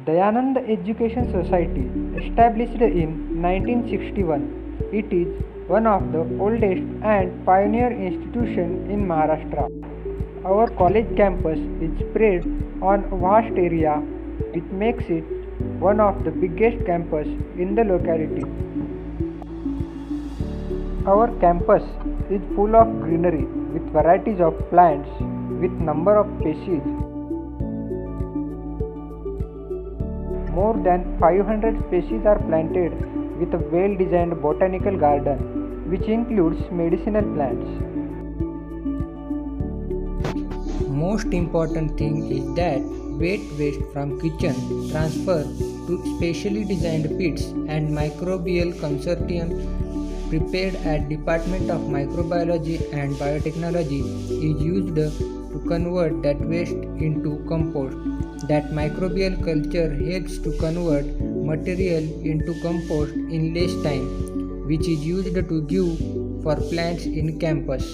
Dayanand Education Society, established in 1961, it is one of the oldest and pioneer institutions in Maharashtra. Our college campus is spread on a vast area, which makes it one of the biggest campus in the locality. Our campus is full of greenery with varieties of plants with number of species. More than 500 species are planted with a well-designed botanical garden which includes medicinal plants. Most important thing is that wet waste from kitchen transfer to specially designed pits and microbial consortium prepared at Department of Microbiology and Biotechnology is used to convert that waste into compost. That microbial culture helps to convert material into compost in less time, which is used to give for plants in campus.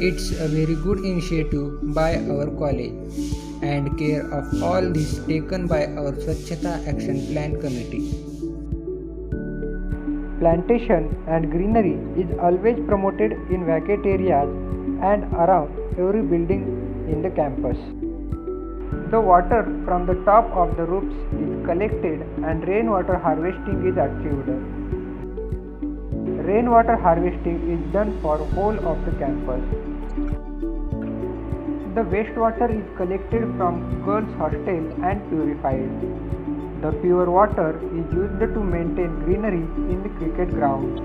It's a very good initiative by our college and care of all this taken by our Swachhata Action Plan Committee. Plantation and greenery is always promoted in vacant areas and around every building in the campus. The water from the top of the roofs is collected and rainwater harvesting is achieved. Rainwater harvesting is done for whole of the campus. The wastewater is collected from girls' hostel and purified. The pure water is used to maintain greenery in the cricket ground.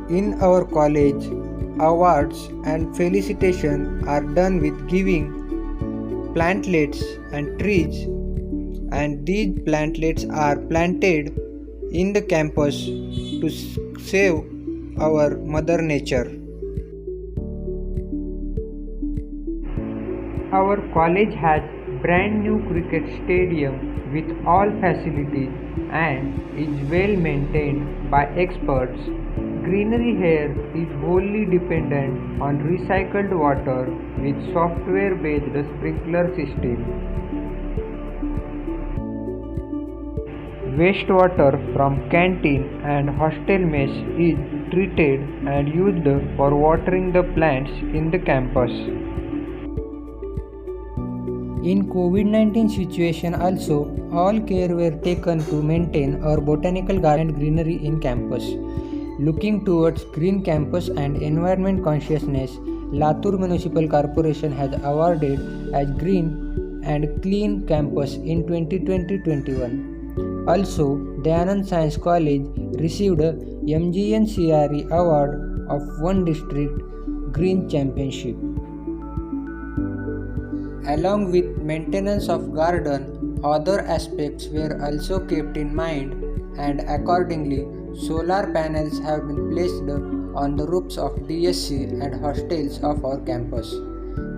In our college, awards and felicitation are done with giving plantlets and trees, and these plantlets are planted in the campus to save our mother nature. Our college has brand new cricket stadium with all facilities and is well maintained by experts. Greenery here is wholly dependent on recycled water with software-based sprinkler system. Wastewater from canteen and hostel mess is treated and used for watering the plants in the campus. In COVID-19 situation also, all care were taken to maintain our botanical garden and greenery in campus. Looking towards green campus and environment consciousness, Latur Municipal Corporation has awarded as Green and Clean Campus in 2020-21. Also, Dayanand Science College received a MGNCRE award of One District Green Championship. Along with maintenance of garden, other aspects were also kept in mind, and accordingly, solar panels have been placed on the roofs of DSC and hostels of our campus.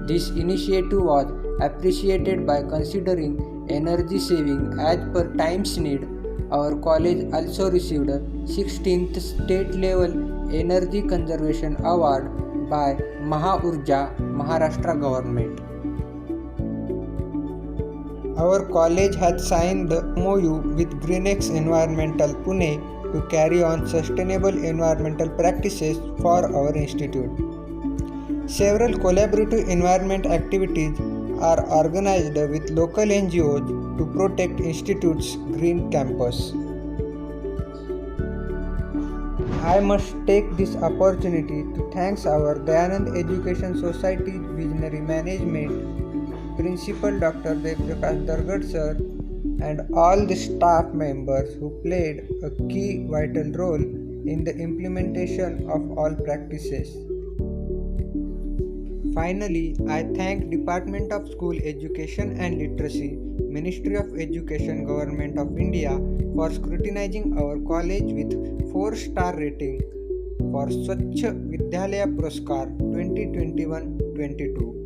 This initiative was appreciated by considering energy saving as per time's need. Our college also received a 16th state level energy conservation award by Mahaurja, Maharashtra government. Our college has signed the MOU with Greenex Environmental Pune to carry on sustainable environmental practices for our institute. Several collaborative environment activities are organized with local NGOs to protect institute's green campus. I must take this opportunity to thank our Dayanand Education Society Visionary Management, Principal Dr. Dev-Prakash Dargad sir, and all the staff members who played a key vital role in the implementation of all practices. Finally, I thank Department of School Education and Literacy, Ministry of Education, Government of India for scrutinizing our college with 4-star rating for Swachh Vidyalaya Puraskar 2021-22.